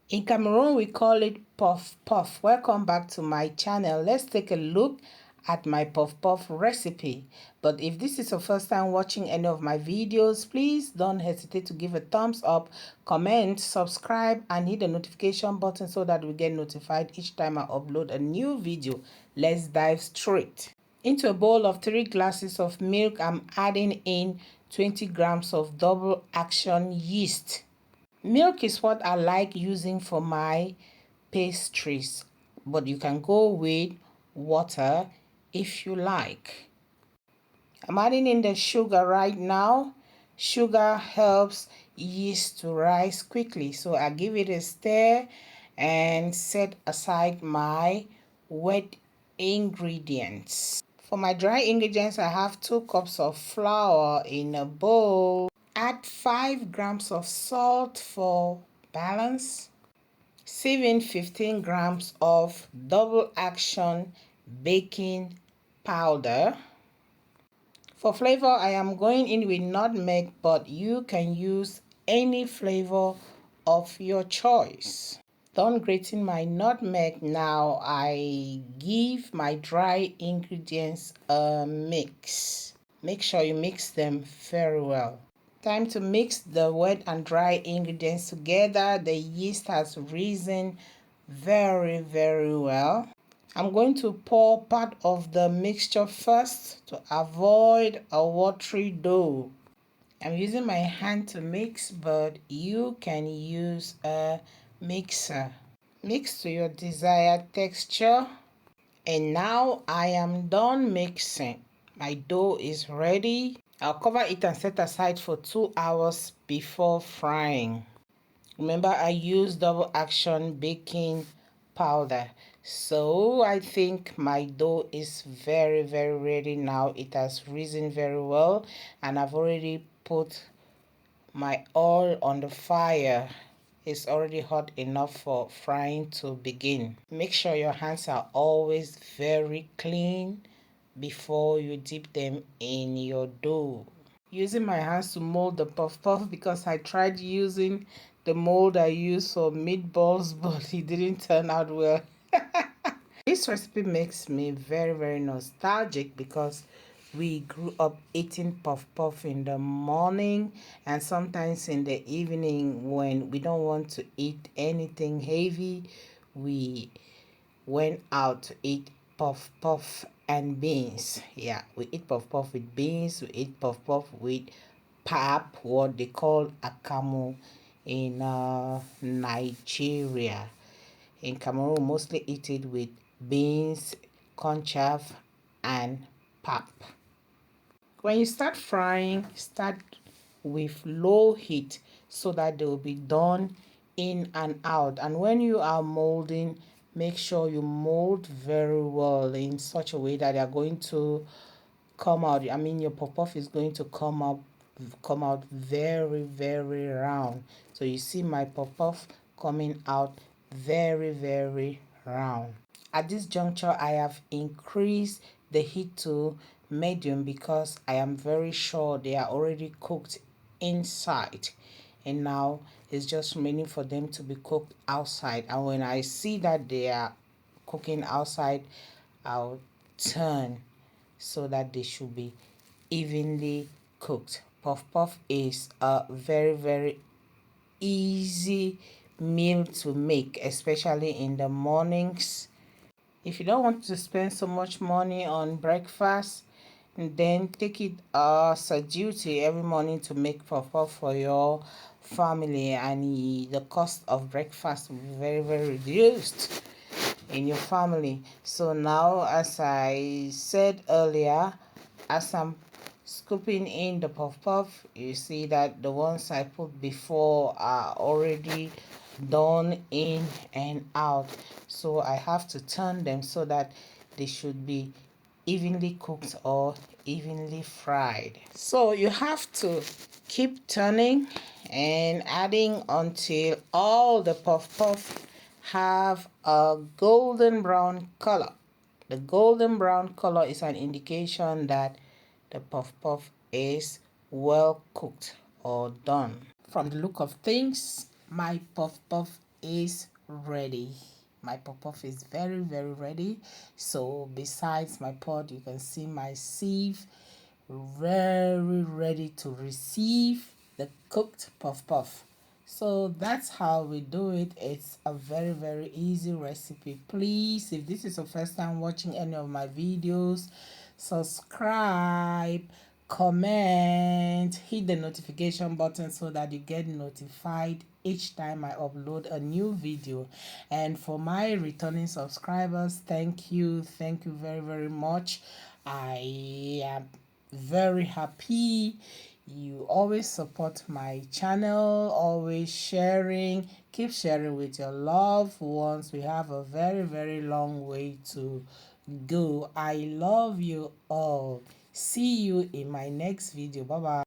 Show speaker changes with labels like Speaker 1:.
Speaker 1: In Cameroon, we call it puff puff. Welcome back to my channel. Let's take a look at my puff puff recipe. But if this is your first time watching any of my videos, please don't hesitate to give a thumbs up, comment, subscribe, and hit the notification button so that we get notified each time I upload a new video. Let's dive straight. Into a bowl of 3 glasses of milk, I'm adding in 20 grams of double action yeast. Milk is what I like using for my pastries, but you can go with water if you like. I'm adding in the sugar right now. Sugar helps yeast to rise quickly, so I give it a stir and set aside my wet ingredients. For my dry ingredients, I have 2 cups of flour in a bowl. Add 5 grams of salt for balance. Sieve in 15 grams of double action baking powder. For flavor, I am going in with nutmeg, but you can use any flavor of your choice. Done grating my nutmeg, now I give my dry ingredients a mix. Make sure you mix them very well. Time to mix the wet and dry ingredients together. The yeast has risen very well. I'm going to pour part of the mixture first to avoid a watery dough. I'm using my hand to mix, but you can use a mixer. Mix to your desired texture. And now I am done mixing. My dough is ready. I'll cover it and set aside for 2 hours before frying. Remember, I use double action baking powder. So I think my dough is very ready now. It has risen very well, and I've already put my oil on the fire. It's already hot enough for frying to begin. Make sure your hands are always very clean before you dip them in your dough. Using my hands to mold the puff puff because I tried using the mold I use for meatballs, but it didn't turn out well. This recipe makes me very nostalgic because we grew up eating puff puff in the morning and sometimes in the evening when we don't want to eat anything heavy. We went out to eat puff puff and beans. Yeah, we eat puff puff with beans. We eat puff puff with pap, what they call akamu in Nigeria. In Cameroon, mostly eat it with beans, corn chaff, and pap. When you start frying, start with low heat so that they will be done in and out. And when you are molding, make sure you mold very well in such a way that they are going to come out. I mean, your puff puff is going to come out very round. So you see my puff puff coming out very round. At this juncture, I have increased the heat to medium because I am very sure they are already cooked inside, and now it's just remaining for them to be cooked outside. And when I see that they are cooking outside, I'll turn so that they should be evenly cooked. Puff puff is a very easy meal to make, especially in the mornings. If you don't want to spend so much money on breakfast, then take it as a duty every morning to make puff puff for your family, and the cost of breakfast will be very reduced in your family. So now, as I said earlier, as I'm scooping in the puff puff, you see that the ones I put before are already done in and out, so I have to turn them so that they should be evenly cooked or evenly fried. So you have to keep turning and adding until all the puff puff have a golden brown color. The golden brown color is an indication that the puff puff is well cooked or done. From the look of things, my puff puff is ready. My puff is very ready. So besides my pot, you can see my sieve, very ready to receive the cooked puff. So that's how we do it. It's a very easy recipe. Please, if this is your first time watching any of my videos, subscribe, comment, hit the notification button so that you get notified each time I upload a new video. And for my returning subscribers, thank you very much. I am very happy you always support my channel, always sharing. Keep sharing with your loved ones. We have a very long way to go. I love you all. See you in my next video. Bye bye.